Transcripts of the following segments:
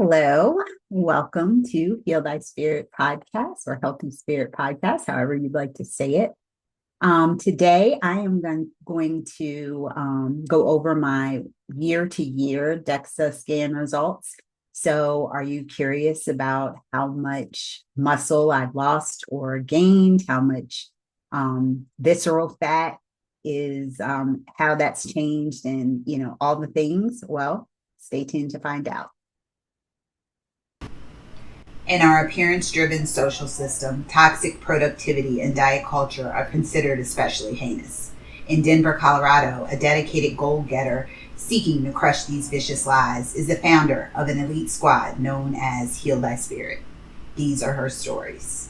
Hello, welcome to Heal Thy Spirit podcast or Healthy Spirit podcast, however you'd like to say it. Today, I am going to go over my year-to-year DEXA scan results. So, are you curious about how much muscle I've lost or gained, how much visceral fat is, how that's changed, and all the things? Well, stay tuned to find out. In our appearance driven social system, toxic productivity and diet culture are considered especially heinous. In Denver, Colorado, a dedicated goal getter seeking to crush these vicious lies is the founder of an elite squad known as Heal Thy Spirit. These are her stories.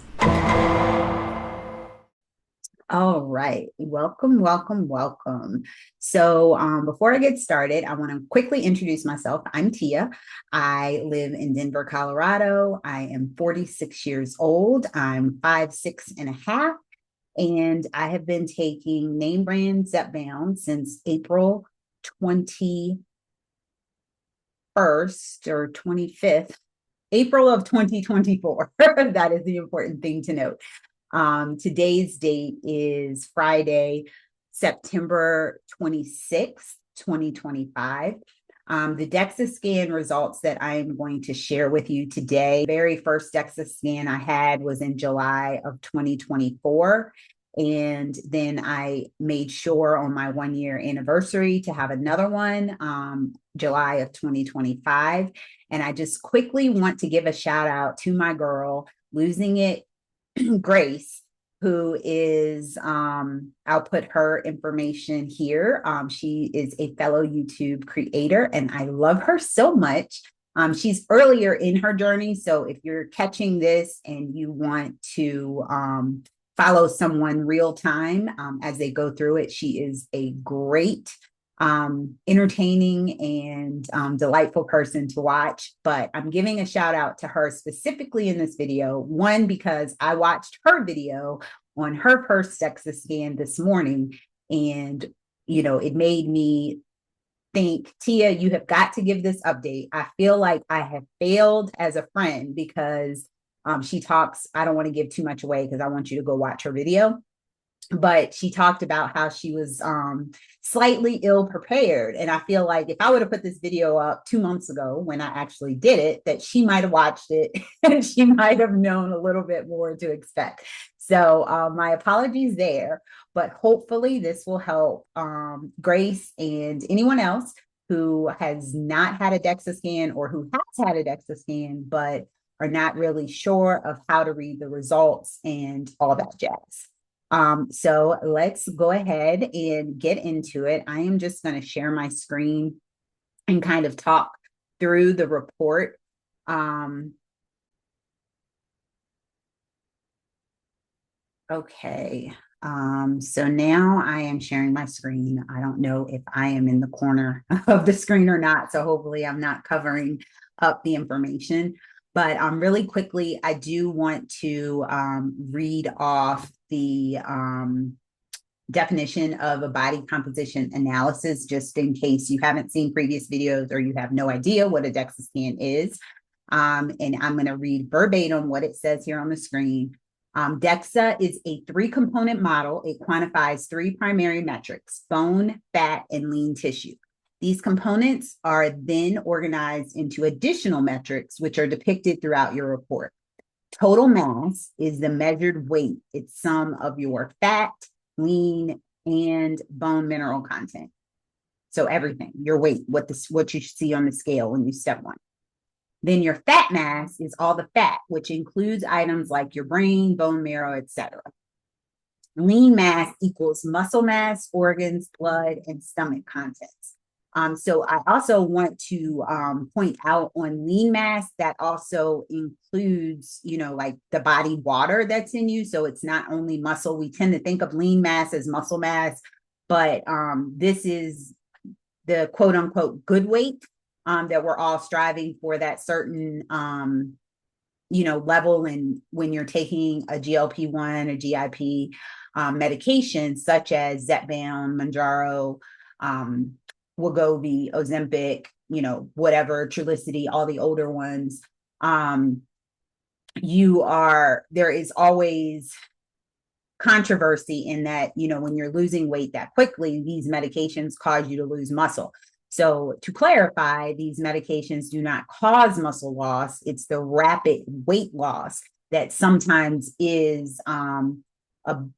All right. Welcome, welcome, welcome. So before I get started, I want to quickly introduce myself. I'm Tia. I live in Denver, Colorado. I am 46 years old. I'm 5'6.5", and I have been taking name brand Zepbound since April 21st or 25th, April of 2024. That is the important thing to note. Today's date is Friday, September 26th, 2025. The DEXA scan results that I am going to share with you today, the very first DEXA scan I had was in July of 2024. And then I made sure on my 1-year anniversary to have another one, July of 2025. And I just quickly want to give a shout out to my girl, Losing It, Grace, who is, I'll put her information here. She is a fellow YouTube creator, and I love her so much. She's earlier in her journey. So if you're catching this and you want to follow someone real time as they go through it, she is a great entertaining and delightful person to watch. But I'm giving a shout out to her specifically in this video. One, because I watched her video on her first DEXA scan this morning, and it made me think, Tia, you have got to give this update. I feel like I have failed as a friend because she talks, I don't want to give too much away because I want you to go watch her video. But she talked about how she was slightly ill prepared. And I feel like if I would have put this video up 2 months ago when I actually did it, that she might have watched it and she might have known a little bit more to expect. So my apologies there, but hopefully this will help Grace and anyone else who has not had a DEXA scan or who has had a DEXA scan, but are not really sure of how to read the results and all that jazz. So let's go ahead and get into it. I am just going to share my screen and kind of talk through the report. Okay. So now I am sharing my screen. I don't know if I am in the corner of the screen or not. So hopefully I'm not covering up the information. But really quickly, I do want to read off the definition of a body composition analysis, just in case you haven't seen previous videos or you have no idea what a DEXA scan is. And I'm going to read verbatim what it says here on the screen. DEXA is a 3-component model. It quantifies 3 primary metrics: bone, fat, and lean tissue. These components are then organized into additional metrics, which are depicted throughout your report. Total mass is the measured weight. It's sum of your fat, lean, and bone mineral content. So everything, your weight, what you see on the scale when you step one. Then your fat mass is all the fat, which includes items like your brain, bone marrow, etc. Lean mass equals muscle mass, organs, blood, and stomach contents. So I also want to point out on lean mass that also includes, like the body water that's in you. So it's not only muscle. We tend to think of lean mass as muscle mass, but this is the quote unquote good weight that we're all striving for, that certain, level. And when you're taking a GLP-1 or GIP medication, such as Zepbound, Manjaro, Wegovy, Ozempic, you know, whatever, Trulicity, all the older ones, there is always controversy in that, you know, when you're losing weight that quickly, these medications cause you to lose muscle. So to clarify, these medications do not cause muscle loss. It's the rapid weight loss that sometimes is the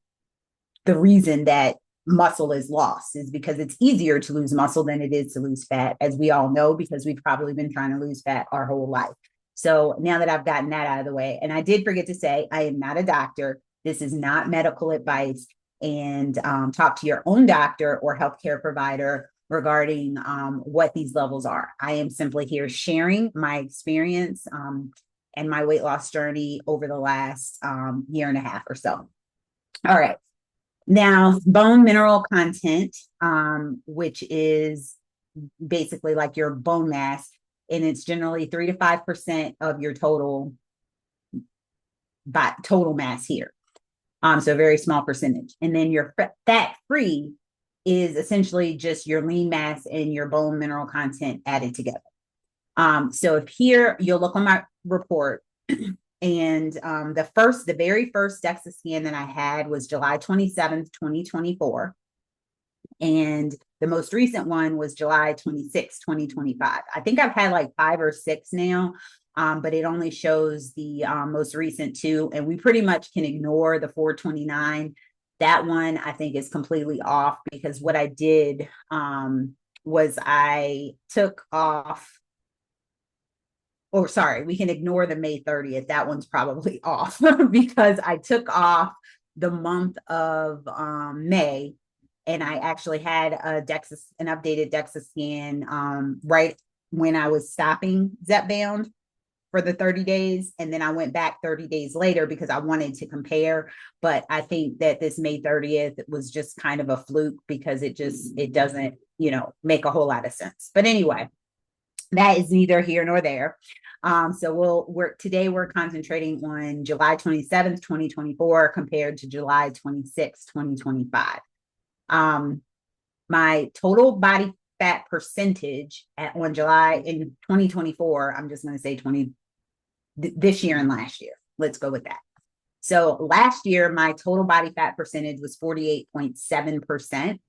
reason that muscle is lost, is because it's easier to lose muscle than it is to lose fat, as we all know, because we've probably been trying to lose fat our whole life. So now that I've gotten that out of the way, and I did forget to say, I am not a doctor. This is not medical advice, and talk to your own doctor or healthcare provider regarding what these levels are. I am simply here sharing my experience and my weight loss journey over the last year and a half or so. All right. Now, bone mineral content, which is basically like your bone mass, and it's generally 3 to 5% of your total mass here. So a very small percentage. And then your fat-free is essentially just your lean mass and your bone mineral content added together. So if here, you'll look on my report, and the very first DEXA scan that I had was July 27th, 2024. And the most recent one was July 26th, 2025. I think I've had like 5 or 6 now, but it only shows the most recent 2. And we pretty much can ignore the 429. That one I think is completely off, because what I did was I took off, oh, sorry, we can ignore the May 30th. That one's probably off because I took off the month of May, and I actually had an updated DEXA scan right when I was stopping Zepbound for the 30 days. And then I went back 30 days later because I wanted to compare. But I think that this May 30th was just kind of a fluke, because it doesn't, you know, make a whole lot of sense. But anyway, that is neither here nor there. So today we're concentrating on July 27th, 2024 compared to July 26th, 2025. My total body fat percentage on July in 2024, I'm just going to say this year and last year. Let's go with that. So last year, my total body fat percentage was 48.7%.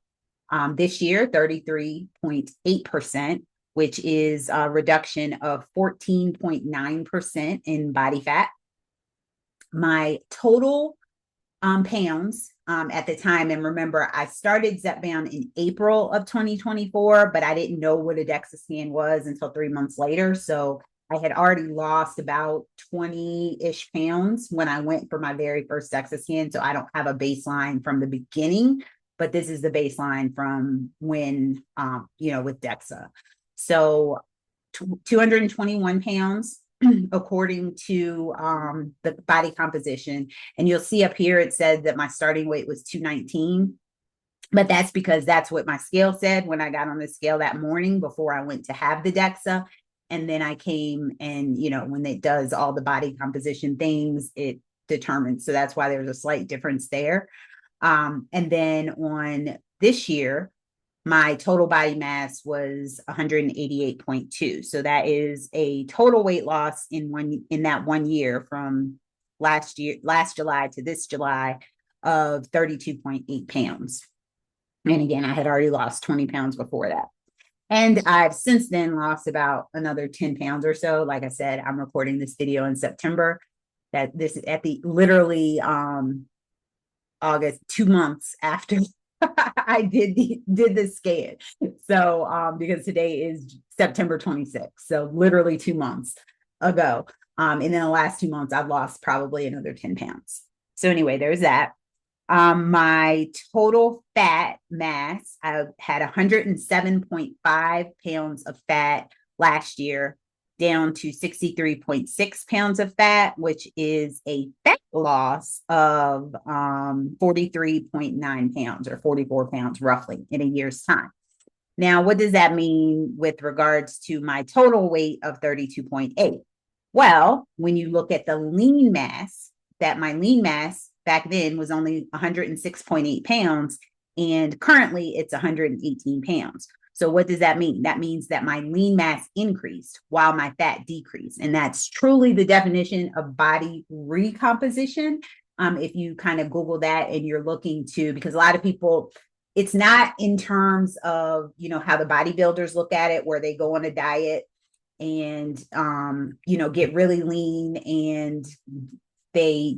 This year, 33.8%, which is a reduction of 14.9% in body fat. My total pounds at the time, and remember, I started Zepbound in April of 2024, but I didn't know what a DEXA scan was until 3 months later. So I had already lost about 20-ish pounds when I went for my very first DEXA scan. So I don't have a baseline from the beginning, but this is the baseline from when, with DEXA. So 221 pounds according to the body composition. And you'll see up here, it said that my starting weight was 219, but that's because that's what my scale said when I got on the scale that morning before I went to have the DEXA. And then I came and, when it does all the body composition things, it determines. So that's why there's a slight difference there. And then on this year, my total body mass was 188.2. So that is a total weight loss in that 1 year from last July to this July of 32.8 pounds. And again, I had already lost 20 pounds before that. And I've since then lost about another 10 pounds or so. Like I said, I'm recording this video in September. That this is at the literally August, 2 months after I did the scan. So because today is September 26th, so literally 2 months ago. And in the last 2 months, I've lost probably another 10 pounds. So anyway, there's that. My total fat mass, I had 107.5 pounds of fat last year, down to 63.6 pounds of fat, which is a fat loss of 43.9 pounds or 44 pounds roughly in a year's time. Now, what does that mean with regards to my total weight of 32.8? Well, when you look at the lean mass, that my lean mass back then was only 106.8 pounds, and currently it's 118 pounds. So what does that mean? That means that my lean mass increased while my fat decreased. And that's truly the definition of body recomposition. If you kind of Google that and you're looking to, because a lot of people, it's not in terms of, how the bodybuilders look at it, where they go on a diet and, get really lean and they,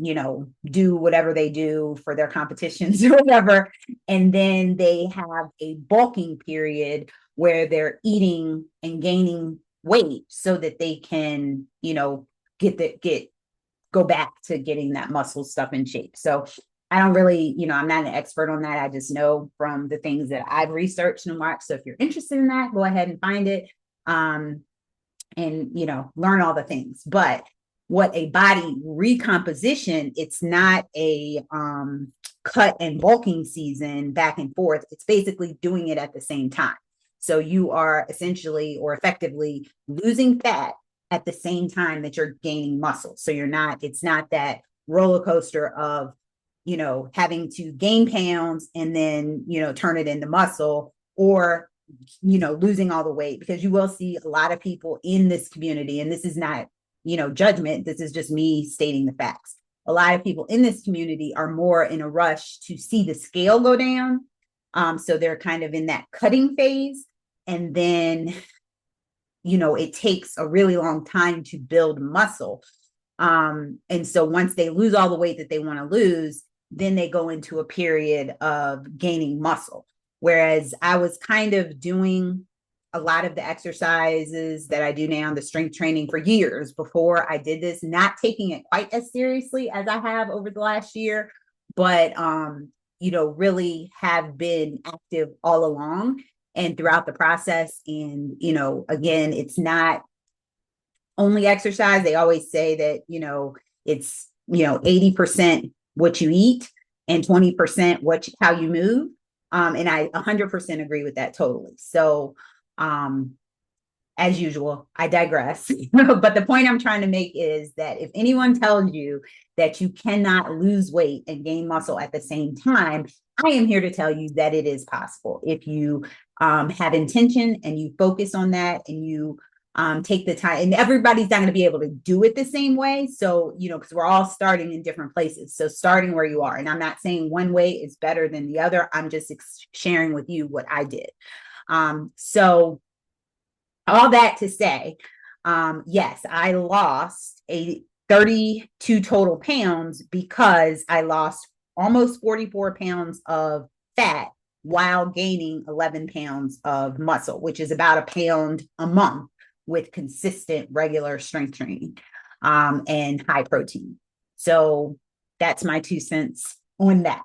do whatever they do for their competitions or whatever. And then they have a bulking period where they're eating and gaining weight so that they can, go back to getting that muscle stuff in shape. So I don't really, I'm not an expert on that. I just know from the things that I've researched and watched. So if you're interested in that, go ahead and find it. And learn all the things. But what a body recomposition, it's not a cut and bulking season back and forth. It's basically doing it at the same time. So you are essentially or effectively losing fat at the same time that you're gaining muscle. So it's not that roller coaster of, having to gain pounds and then, turn it into muscle, or losing all the weight, because you will see a lot of people in this community, and this is not, judgment. This is just me stating the facts. A lot of people in this community are more in a rush to see the scale go down. So they're kind of in that cutting phase. And then, it takes a really long time to build muscle. And so once they lose all the weight that they want to lose, then they go into a period of gaining muscle. Whereas I was kind of doing a lot of the exercises that I do now, the strength training, for years before I did this, not taking it quite as seriously as I have over the last year, but, really have been active all along and throughout the process. And, again, it's not only exercise. They always say that, it's, 80% what you eat and 20% how you move. And I 100% agree with that totally. So, as usual, I digress. But the point I'm trying to make is that if anyone tells you that you cannot lose weight and gain muscle at the same time, I am here to tell you that it is possible. If you have intention and you focus on that and you take the time, and everybody's not going to be able to do it the same way. So, because we're all starting in different places. So starting where you are, and I'm not saying one way is better than the other. I'm just sharing with you what I did. So all that to say, yes, I lost 32 total pounds because I lost almost 44 pounds of fat while gaining 11 pounds of muscle, which is about a pound a month with consistent regular strength training and high protein. So that's my 2 cents on that.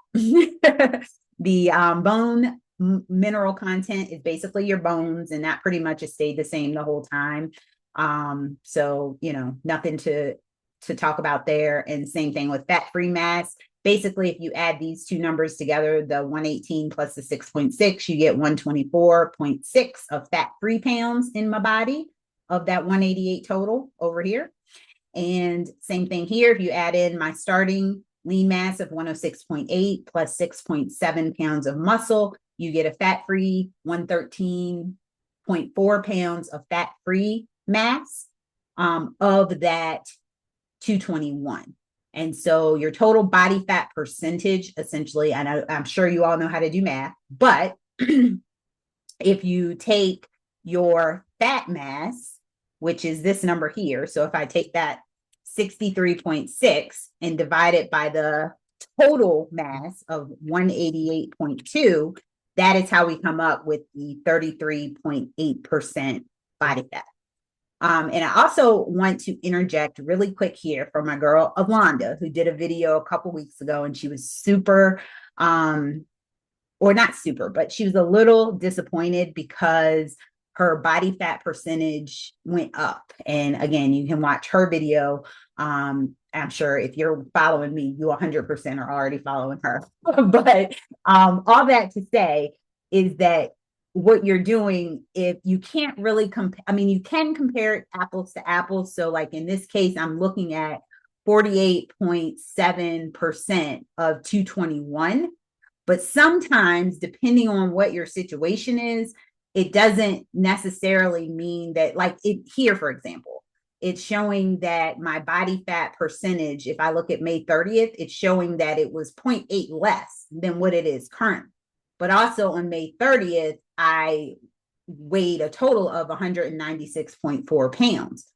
The bone mineral content is basically your bones, and that pretty much has stayed the same the whole time. So, nothing to talk about there. And same thing with fat-free mass. Basically, if you add these two numbers together, the 118 plus the 6.6, you get 124.6 of fat-free pounds in my body of that 188 total over here. And same thing here. If you add in my starting lean mass of 106.8 plus 6.7 pounds of muscle, you get a fat-free 113.4 pounds of fat-free mass of that 221. And so your total body fat percentage, essentially, and I'm sure you all know how to do math, but if you take your fat mass, which is this number here, so if I take that 63.6 and divide it by the total mass of 188.2, that is how we come up with the 33.8% body fat. And I also want to interject really quick here for my girl, Alonda, who did a video a couple weeks ago, and she was super, or not super, but she was a little disappointed because her body fat percentage went up. And again, you can watch her video. I'm sure if you're following me, you 100% are already following her. But all that to say is that what you're doing, if you can't really compare, you can compare apples to apples. So like in this case, I'm looking at 48.7% of 221. But sometimes, depending on what your situation is, it doesn't necessarily mean that, like it here, for example, it's showing that my body fat percentage, if I look at May 30th, it's showing that it was 0.8 less than what it is currently. But also on May 30th, I weighed a total of 196.4 pounds.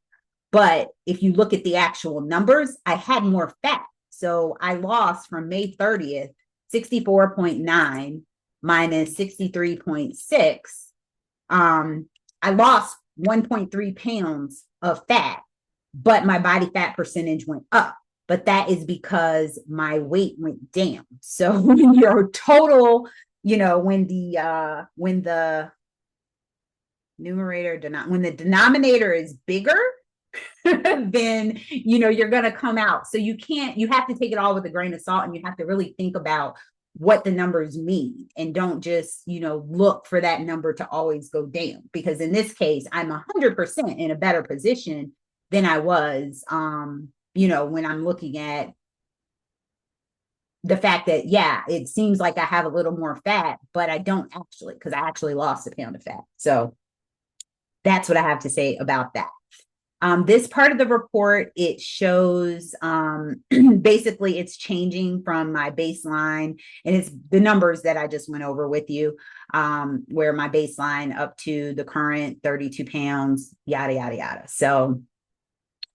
But if you look at the actual numbers, I had more fat. So I lost from May 30th, 64.9 minus 63.6. I lost 1.3 pounds of fat, but my body fat percentage went up. But that is because my weight went down. So when your total, when the when the denominator is bigger, then you're going to come out. So you have to take it all with a grain of salt, and you have to really think about what the numbers mean, and don't just look for that number to always go down, because in this case I'm 100% in a better position than I was when I'm looking at the fact that, yeah, it seems like I have a little more fat, but I don't actually, because I actually lost a pound of fat. So that's what I have to say about that. This part of the report, it shows basically it's changing from my baseline, and it's the numbers that I just went over with you, where my baseline up to the current 32 pounds, yada, yada, yada. So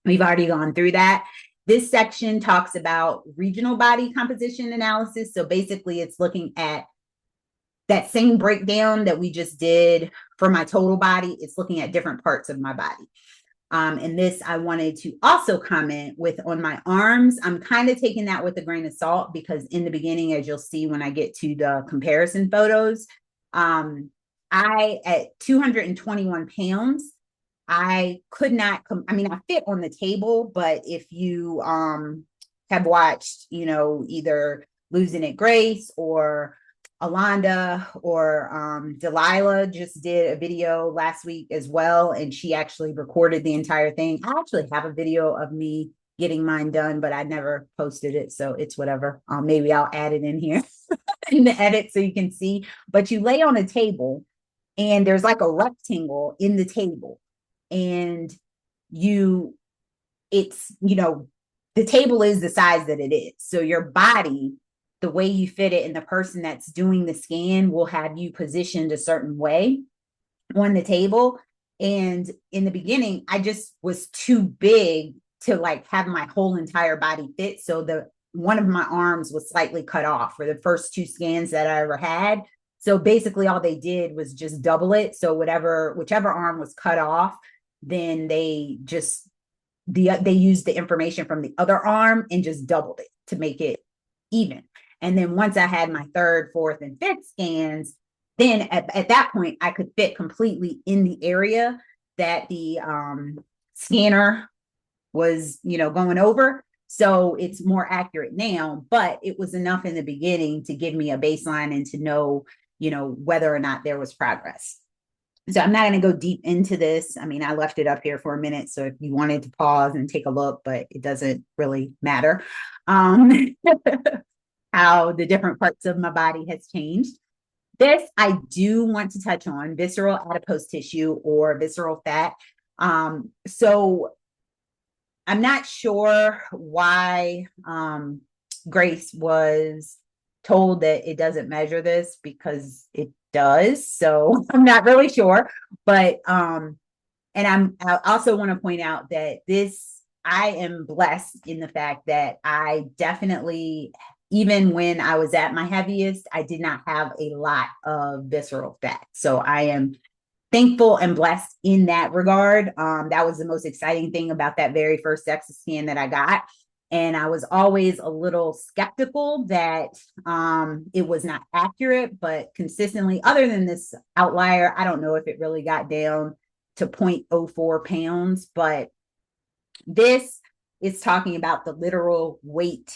we've already gone through that. This section talks about regional body composition analysis. So basically it's looking at that same breakdown that we just did for my total body. It's looking at different parts of my body. And this I wanted to also comment with on my arms. I'm kind of taking that with a grain of salt, because in the beginning, as you'll see when I get to the comparison photos, I at 221 pounds, I could not, I fit on the table, but if you have watched, either Losing It Grace or Alonda or Delilah just did a video last week as well, and she actually recorded the entire thing. I actually have a video of me getting mine done, but I never posted it, so it's whatever. Maybe I'll add it in here in the edit so you can see. But you lay on a table, and there's like a rectangle in the table, and the table is the size that it is. So your body, the way you fit it, and the person that's doing the scan will have you positioned a certain way on the table. And in the beginning, I just was too big to like have my whole entire body fit. So one of my arms was slightly cut off for the first 2 scans that I ever had. So basically all they did was just double it. So whichever arm was cut off, then they used the information from the other arm and just doubled it to make it even. And then once I had my 3rd, 4th, and 5th scans, then at that point, I could fit completely in the area that the scanner was, going over. So it's more accurate now, but it was enough in the beginning to give me a baseline and to know, whether or not there was progress. So I'm not going to go deep into this. I left it up here for a minute, so if you wanted to pause and take a look, but it doesn't really matter. How the different parts of my body has changed. This I do want to touch on, visceral adipose tissue or visceral fat. So I'm not sure why Grace was told that it doesn't measure this, because it does. So I'm not really sure, but I also want to point out that I am blessed in the fact that I definitely, even when I was at my heaviest, I did not have a lot of visceral fat. So I am thankful and blessed in that regard. That was the most exciting thing about that very first DEXA scan that I got. And I was always a little skeptical that it was not accurate, but consistently, other than this outlier, I don't know if it really got down to 0.04 pounds, but this is talking about the literal weight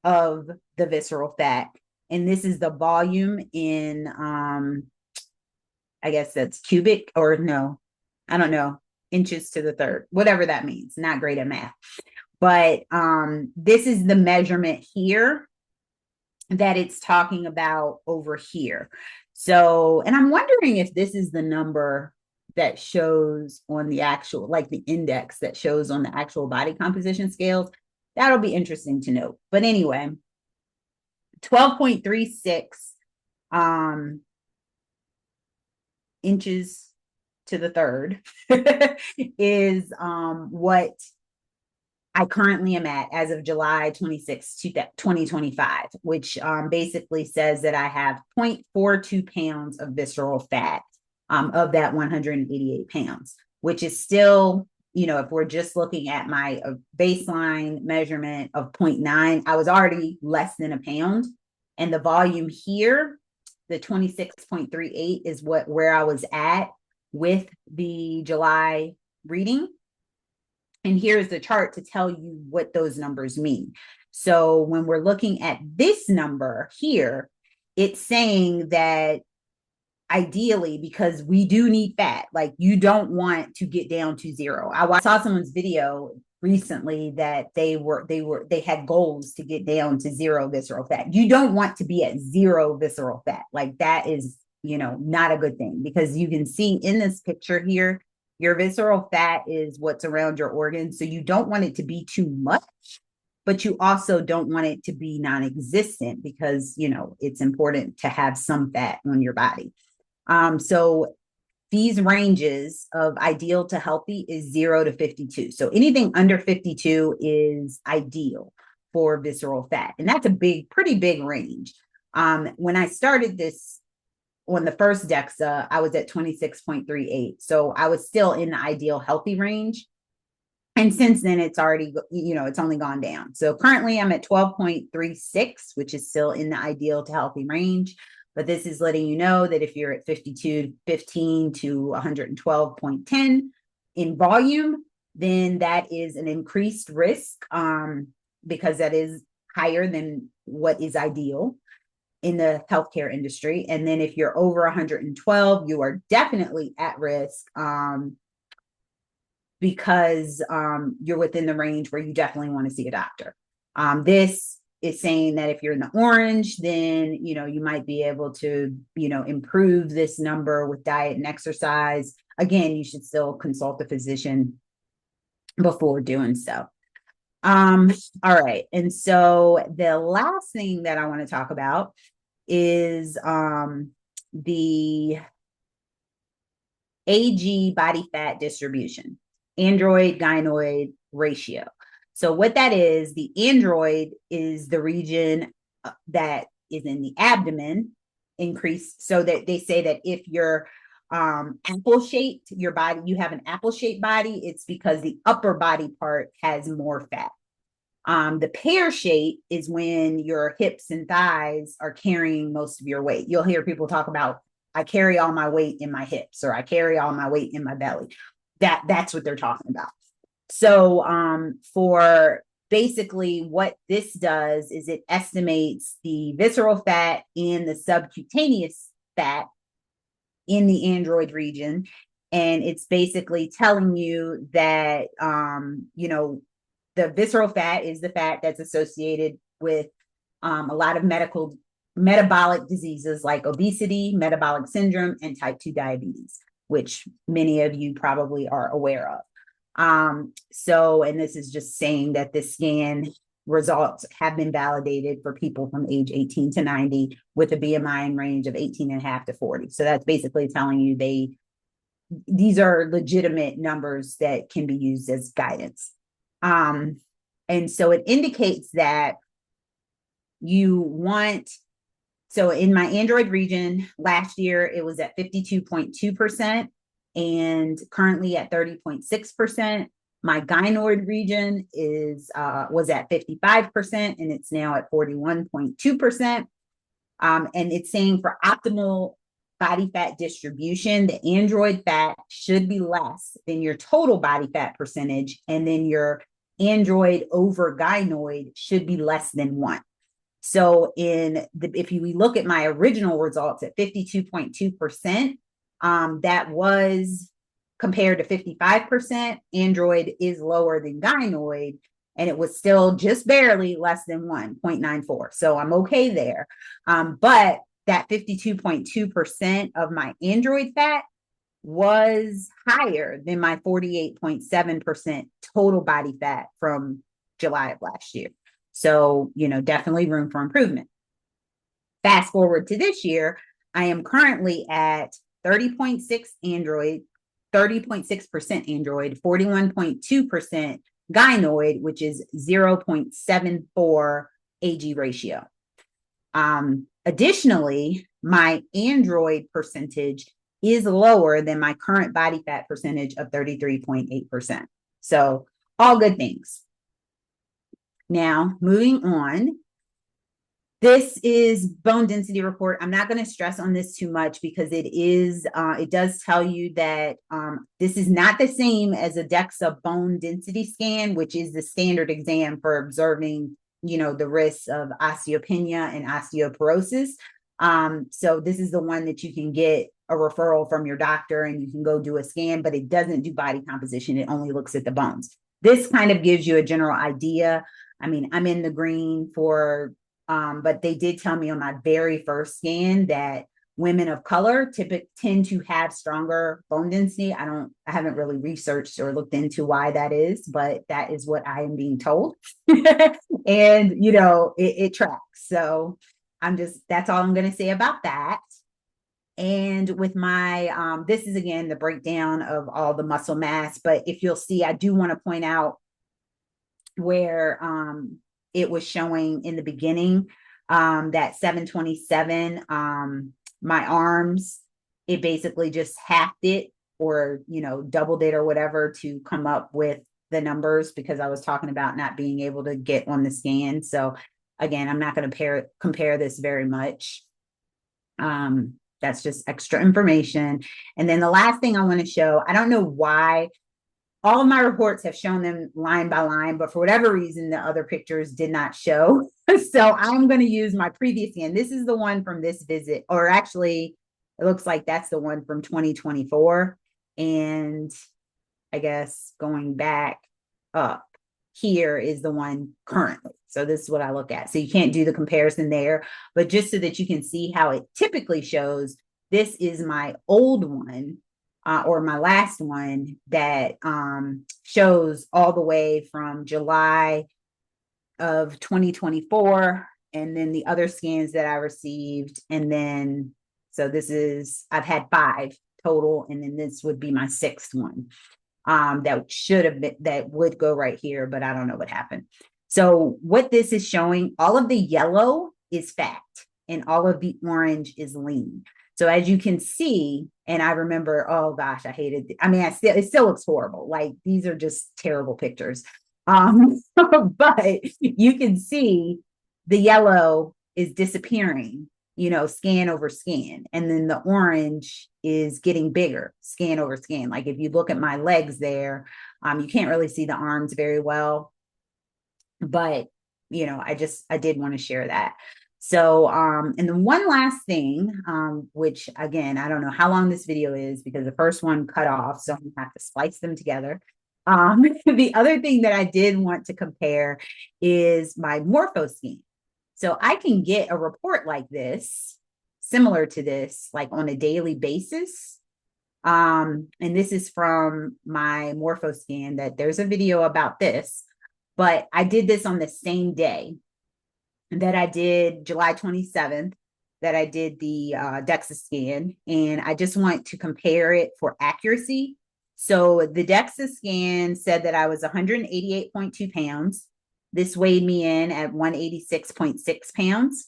of the visceral fat. And this is the volume in, I guess that's cubic, or no, I don't know, inches to the third, whatever that means. Not great at math. But this is the measurement here that it's talking about over here. So, and I'm wondering if this is the number that shows on the actual, like the index that shows on the actual body composition scales. That'll be interesting to note. But anyway, 12.36 inches to the third is what I currently am at as of July 26, 2025, which basically says that I have 0.42 pounds of visceral fat of that 188 pounds, which is still, if we're just looking at my baseline measurement of 0.9, I was already less than a pound. And the volume here, the 26.38 is where I was at with the July reading. And here's the chart to tell you what those numbers mean. So when we're looking at this number here, it's saying that ideally, because we do need fat, like you don't want to get down to zero. I saw someone's video recently that they had goals to get down to zero visceral fat. You don't want to be at zero visceral fat. Like that is, not a good thing, because you can see in this picture here, your visceral fat is what's around your organs. So you don't want it to be too much, but you also don't want it to be non-existent, because, it's important to have some fat on your body. So these ranges of ideal to healthy is 0 to 52. So anything under 52 is ideal for visceral fat. And that's a pretty big range. When I started this on the first DEXA, I was at 26.38. So I was still in the ideal healthy range. And since then, it's already, it's only gone down. So currently I'm at 12.36, which is still in the ideal to healthy range. But this is letting you know that if you're at 52.15 to 112.10 in volume, then that is an increased risk, because that is higher than what is ideal in the healthcare industry. And then if you're over 112, you are definitely at risk, because you're within the range where you definitely want to see a doctor. This is saying that if you're in the orange, then, you might be able to, improve this number with diet and exercise. Again, you should still consult a physician before doing so. All right. And so the last thing that I want to talk about is the AG body fat distribution, android gynoid ratio. So what that is, the android is the region that is in the abdomen increased. So that they say that if you're apple shaped, your body, you have an apple shaped body, it's because the upper body part has more fat. The pear shape is when your hips and thighs are carrying most of your weight. You'll hear people talk about, I carry all my weight in my hips, or I carry all my weight in my belly. That's what they're talking about. So for basically what this does is it estimates the visceral fat and the subcutaneous fat in the android region. And it's basically telling you that, the visceral fat is the fat that's associated with a lot of metabolic diseases like obesity, metabolic syndrome, and type 2 diabetes, which many of you probably are aware of. And this is just saying that the scan results have been validated for people from age 18 to 90 with a BMI in range of 18.5 to 40. So that's basically telling you these are legitimate numbers that can be used as guidance. And so it indicates that so in my android region last year, it was at 52.2%. And currently at 30.6%. My gynoid region was at 55%, and it's now at 41.2%. And it's saying for optimal body fat distribution, the android fat should be less than your total body fat percentage, and then your android over gynoid should be less than 1. So if we look at my original results at 52.2%, that was compared to 55%. Android is lower than gynoid, and it was still just barely less than 1.94. So I'm okay there. But that 52.2% of my android fat was higher than my 48.7% total body fat from July of last year. So, definitely room for improvement. Fast forward to this year, I am currently at 30.6 android, 30.6% android, 41.2% gynoid, which is 0.74 AG ratio. Additionally, my android percentage is lower than my current body fat percentage of 33.8%. So all good things. Now, moving on. This is bone density report. I'm not going to stress on this too much because it does tell you that this is not the same as a DEXA bone density scan, which is the standard exam for observing, the risks of osteopenia and osteoporosis. So this is the one that you can get a referral from your doctor and you can go do a scan, but it doesn't do body composition. It only looks at the bones. This kind of gives you a general idea. I mean, I'm in the green for but they did tell me on my very first scan that women of color tend to have stronger bone density. I haven't really researched or looked into why that is, but that is what I am being told. And, it tracks. So that's all I'm going to say about that. And with my, this is again, the breakdown of all the muscle mass, but if you'll see, I do want to point out where, it was showing in the beginning that 727, my arms, it basically just halved it or, doubled it or whatever to come up with the numbers because I was talking about not being able to get on the scan. So again, I'm not going to compare this very much. That's just extra information. And then the last thing I want to show, I don't know why all of my reports have shown them line by line, but for whatever reason, the other pictures did not show. So I'm going to use my previous scan. This is the one from this visit, or actually, it looks like that's the one from 2024. And I guess going back up here is the one currently. So this is what I look at. So you can't do the comparison there, but just so that you can see how it typically shows, this is my old one. Or my last one that shows all the way from July of 2024, and then the other scans that I received. And then, so I've had 5 total, and then this would be my 6th one that would go right here, but I don't know what happened. So what this is showing, all of the yellow is fat and all of the orange is lean. So as you can see, and I remember, oh gosh, I hated it. I mean, it still looks horrible. Like these are just terrible pictures. But you can see the yellow is disappearing, scan over scan. And then the orange is getting bigger, scan over scan. Like if you look at my legs there, you can't really see the arms very well. But, I did want to share that. So, and then one last thing, which again, I don't know how long this video is because the first one cut off, so I'm gonna have to splice them together. The other thing that I did want to compare is my Morpho Scan. So I can get a report like this, similar to this, like on a daily basis. And this is from my Morpho Scan that there's a video about this, but I did this on the same day that I did July 27th, that I did the DEXA scan, and I just want to compare it for accuracy. So the DEXA scan said that I was 188.2 pounds. This weighed me in at 186.6 pounds.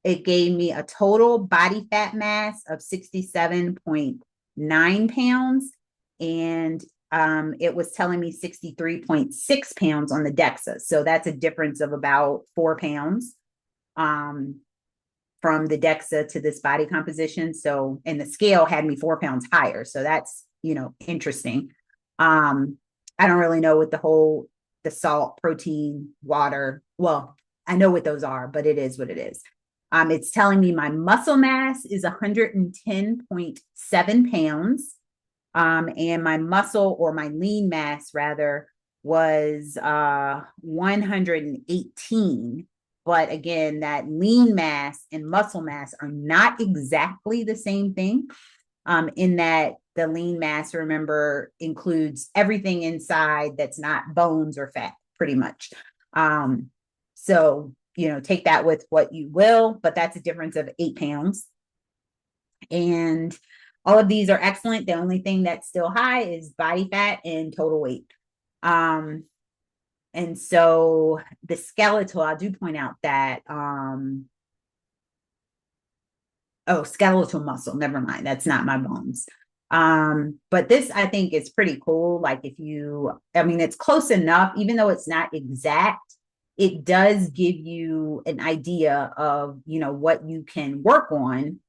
It gave me a total body fat mass of 67.9 pounds, and it was telling me 63.6 pounds on the DEXA. So that's a difference of about 4 pounds. From the DEXA to this body composition. So, and the scale had me 4 pounds higher. So that's, interesting. I don't really know what the salt, protein, water. Well, I know what those are, but it is what it is. It's telling me my muscle mass is 110.7 pounds. And my muscle, or my lean mass rather, was 118. But again, that lean mass and muscle mass are not exactly the same thing, in that the lean mass, remember, includes everything inside that's not bones or fat, pretty much. So, take that with what you will, but that's a difference of 8 pounds. And all of these are excellent. The only thing that's still high is body fat and total weight. And so the skeletal, I do point out that, skeletal muscle, never mind, that's not my bones. But this, I think, is pretty cool. Like it's close enough, even though it's not exact, it does give you an idea of, what you can work on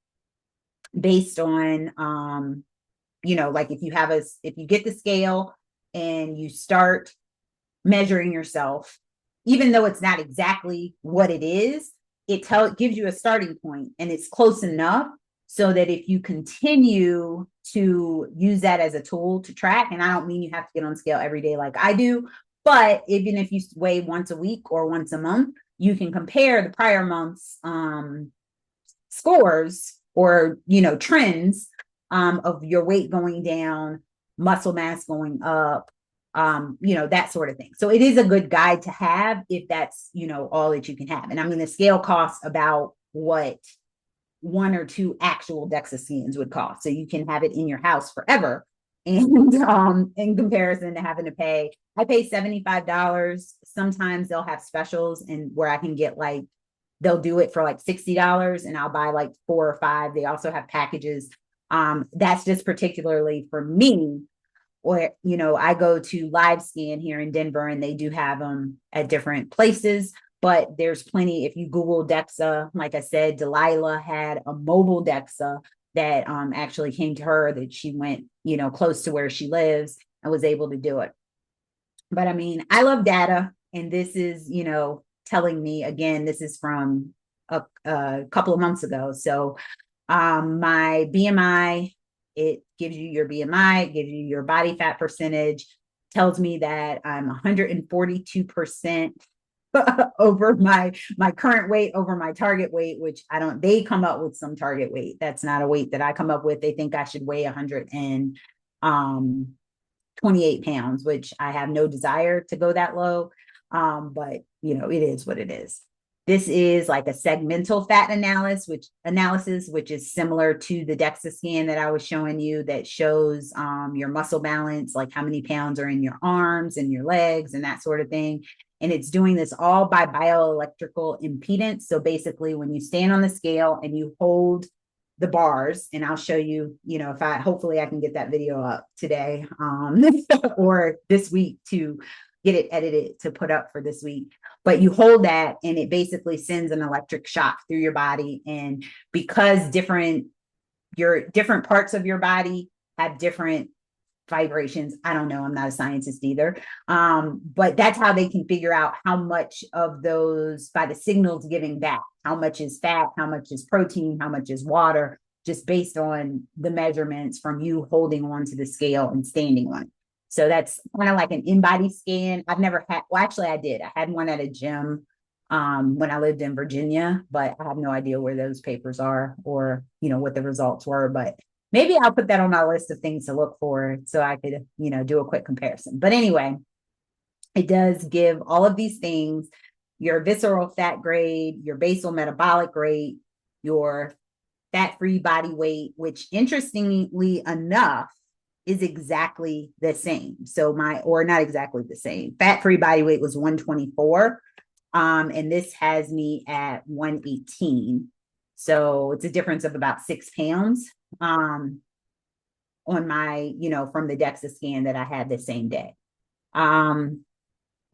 based on, like if you get the scale and you start measuring yourself, even though it's not exactly what it is, it gives you a starting point, and it's close enough so that if you continue to use that as a tool to track, and I don't mean you have to get on scale every day like I do, but even if you weigh once a week or once a month, you can compare the prior month's scores or trends of your weight going down, muscle mass going up, that sort of thing. So it is a good guide to have if that's, all that you can have. And I mean, the scale costs about what 1 or 2 actual DEXA scans would cost. So you can have it in your house forever. And in comparison to having to pay, I pay $75. Sometimes they'll have specials and where I can get they'll do it for $60 and I'll buy 4 or 5. They also have packages. That's just particularly for me. Or, I go to Live Scan here in Denver and they do have them at different places, but there's plenty. If you Google DEXA, like I said, Delilah had a mobile DEXA that actually came to her, that she went, close to where she lives and was able to do it. But I mean, I love data. And this is, telling me, again, this is from a couple of months ago. So my BMI, it gives you your BMI, it gives you your body fat percentage, tells me that I'm 142% over my current weight, over my target weight, which they come up with some target weight. That's not a weight that I come up with. They think I should weigh 128 pounds, which I have no desire to go that low. But it is what it is. This is like a segmental fat analysis, which is similar to the DEXA scan that I was showing you, that shows your muscle balance, like how many pounds are in your arms and your legs and that sort of thing. And it's doing this all by bioelectrical impedance. So basically, when you stand on the scale and you hold the bars, and I'll show you, hopefully I can get that video up today or this week to get it edited to put up for this week. But you hold that and it basically sends an electric shock through your body. And because different parts of your body have different vibrations, I don't know, I'm not a scientist either. But that's how they can figure out how much of those, by the signals giving back, how much is fat, how much is protein, how much is water, just based on the measurements from you holding on to the scale and standing on it. So that's kind of like an in-body scan. I've never had, well, actually I did. I had one at a gym when I lived in Virginia, but I have no idea where those papers are or, what the results were. But maybe I'll put that on my list of things to look for so I could, do a quick comparison. But anyway, it does give all of these things: your visceral fat grade, your basal metabolic rate, your fat-free body weight, which interestingly enough is exactly the same. So not exactly the same. Fat-free body weight was 124. And this has me at 118. So it's a difference of about 6 pounds on my, from the DEXA scan that I had the same day. But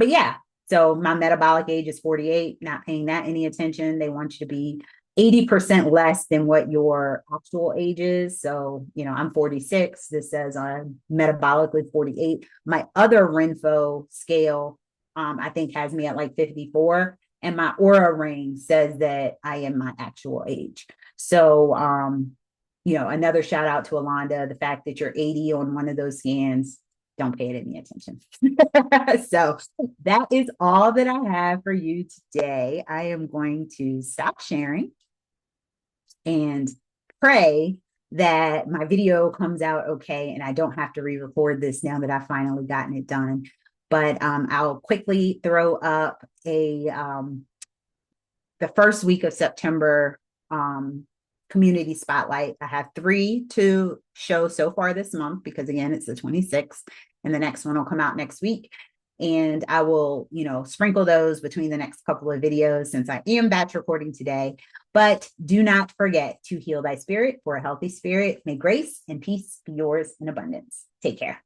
yeah, so my metabolic age is 48, not paying that any attention. They want you to be 80% less than what your actual age is. So, I'm 46. This says I'm metabolically 48. My other Renfo scale, I think, has me at 54. And my Aura ring says that I am my actual age. So, another shout out to Alonda, the fact that you're 80 on one of those scans don't pay it any attention. So that is all that I have for you today. I am going to stop sharing and pray that my video comes out okay and I don't have to re-record this now that I've finally gotten it done. But I'll quickly throw up the first week of September community spotlight. I have 3 to show so far this month because again, it's the 26th and the next one will come out next week. And I will, sprinkle those between the next couple of videos since I am batch recording today. But do not forget to heal thy spirit for a healthy spirit. May grace and peace be yours in abundance. Take care.